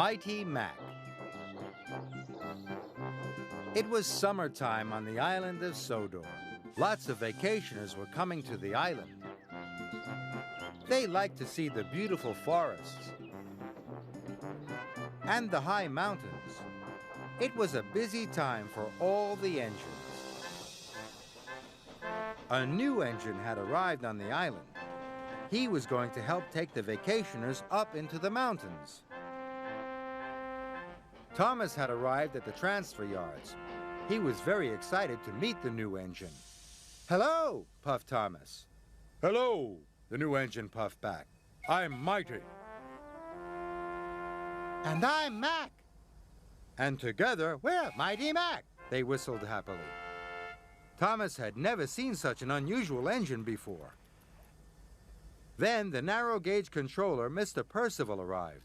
Mighty Mac. It was summertime on the island of Sodor. Lots of vacationers were coming to the island. They liked to see the beautiful forests and the high mountains. It was a busy time for all the engines. A new engine had arrived on the island. He was going to help take the vacationers up into the mountains. Thomas had arrived at the transfer yards. He was very excited to meet the new engine. "Hello," puffed Thomas. "Hello," the new engine puffed back. "I'm Mighty." "And I'm Mac." "And together, we're Mighty Mac," they whistled happily. Thomas had never seen such an unusual engine before. Then the narrow gauge controller, Mr. Percival, arrived.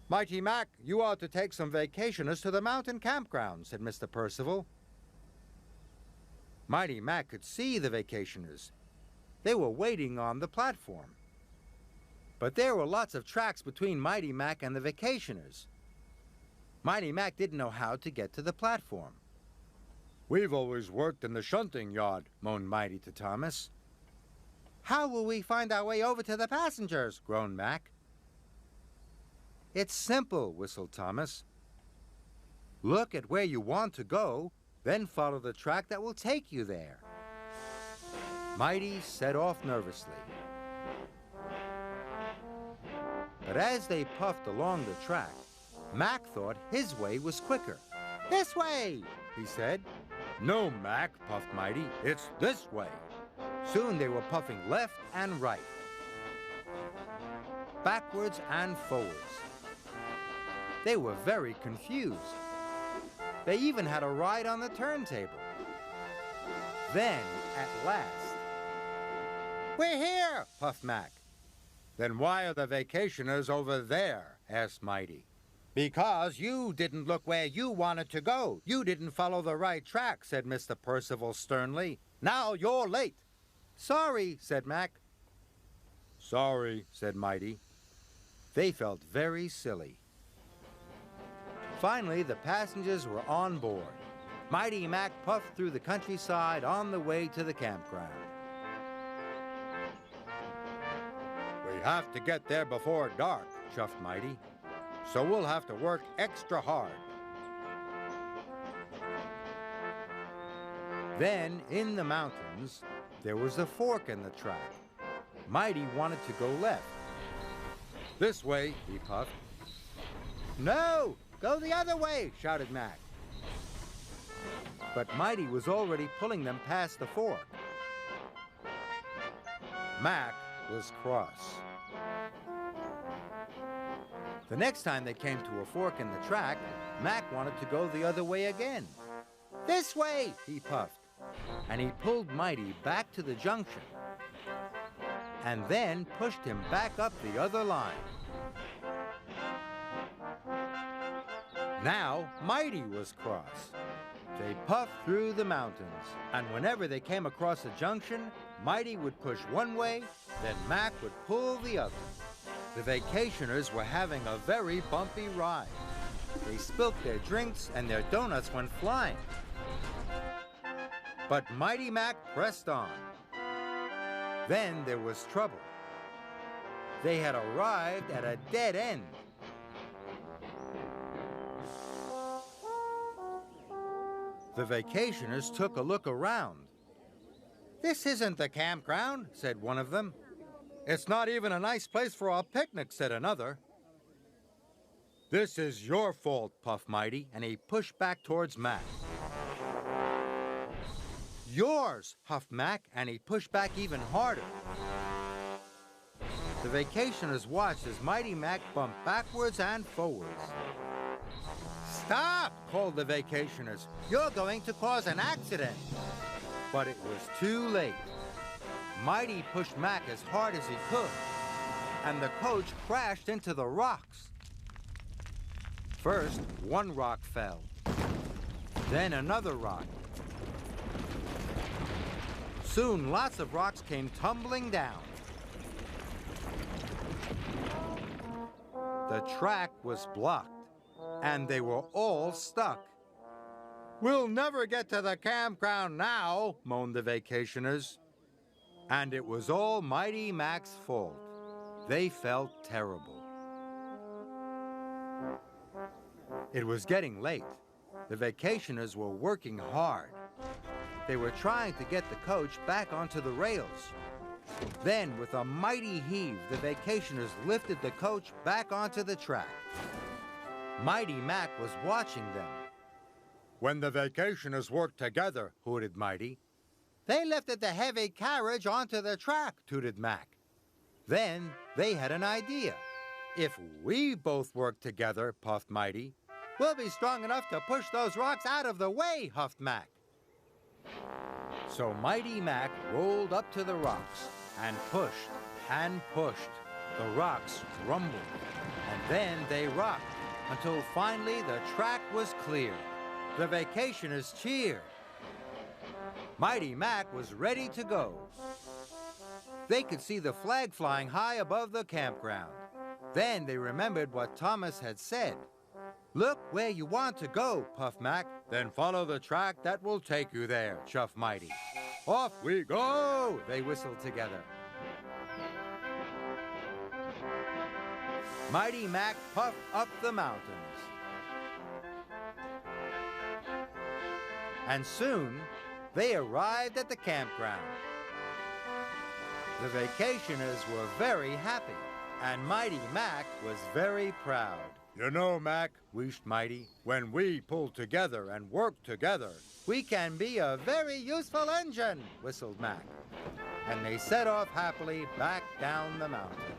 "Mighty Mac, you ought to take some vacationers to the mountain campground," said Mr. Percival. Mighty Mac could see the vacationers. They were waiting on the platform. But there were lots of tracks between Mighty Mac and the vacationers. Mighty Mac didn't know how to get to the platform. "We've always worked in the shunting yard," moaned Mighty to Thomas. "How will we find our way over to the passengers?" groaned Mac. "It's simple," whistled Thomas. "Look at where you want to go, then follow the track that will take you there." Mighty set off nervously. But as they puffed along the track, Mac thought his way was quicker. "This way," he said. "No, Mac," puffed Mighty. "It's this way." Soon they were puffing left and right, backwards and forwards. They were very confused. They even had a ride on the turntable. Then, at last, "We're here," puffed Mac. "Then why are the vacationers over there?" asked Mighty. "Because you didn't look where you wanted to go. You didn't follow the right track," said Mr. Percival sternly. "Now you're late." "Sorry," said Mac. "Sorry," said Mighty. They felt very silly. Finally, the passengers were on board. Mighty Mac puffed through the countryside on the way to the campground. "We have to get there before dark," chuffed Mighty. "So we'll have to work extra hard." Then, in the mountains, there was a fork in the track. Mighty wanted to go left. "This way," he puffed. "No! Go the other way!" shouted Mac. But Mighty was already pulling them past the fork. Mac was cross. The next time they came to a fork in the track, Mac wanted to go the other way again. "This way!" he puffed, and he pulled Mighty back to the junction, and then pushed him back up the other line. Now Mighty was cross. They puffed through the mountains, and whenever they came across a junction, Mighty would push one way, then Mac would pull the other. The vacationers were having a very bumpy ride. They spilt their drinks and their donuts went flying. But Mighty Mac pressed on. Then there was trouble. They had arrived at a dead end. The vacationers took a look around. "This isn't the campground," said one of them. "It's not even a nice place for a picnic," said another. "This is your fault," puffed Mighty, and he pushed back towards Mac. "Yours," huffed Mac, and he pushed back even harder. The vacationers watched as Mighty Mac bumped backwards and forwards. "Stop!" called the vacationers. "You're going to cause an accident." But it was too late. Mighty pushed Mac as hard as he could, and the coach crashed into the rocks. First, one rock fell. Then another rock. Soon, lots of rocks came tumbling down. the track was blocked, and they were all stuck. "We'll never get to the campground now," moaned the vacationers. And it was all Mighty Mac's fault. They felt terrible. It was getting late. The vacationers were working hard. They were trying to get the coach back onto the rails. Then, with a mighty heave, the vacationers lifted the coach back onto the track. Mighty Mac was watching them. When the vacationers work together, hooted Mighty. "They lifted the heavy carriage onto the track," tooted Mac. Then they had an idea. "If we both work together," puffed Mighty, "we'll be strong enough to push those rocks out of the way," huffed Mac. So Mighty Mac rolled up to the rocks and pushed and pushed. The rocks rumbled, and then they rocked until finally the track was clear. The vacationers cheered. Mighty Mac was ready to go. They could see the flag flying high above the campground. Then they remembered what Thomas had said. "Look where you want to go," puffed Mac. "Then follow the track that will take you there," chuffed Mighty. "Off we go," they whistled together. Mighty Mac puffed up the mountains. And soon, they arrived at the campground. The vacationers were very happy, and Mighty Mac was very proud. "You know, Mac," wheezed Mighty, "when we pull together and work together, we can be a very useful engine," whistled Mac. And they set off happily back down the mountain.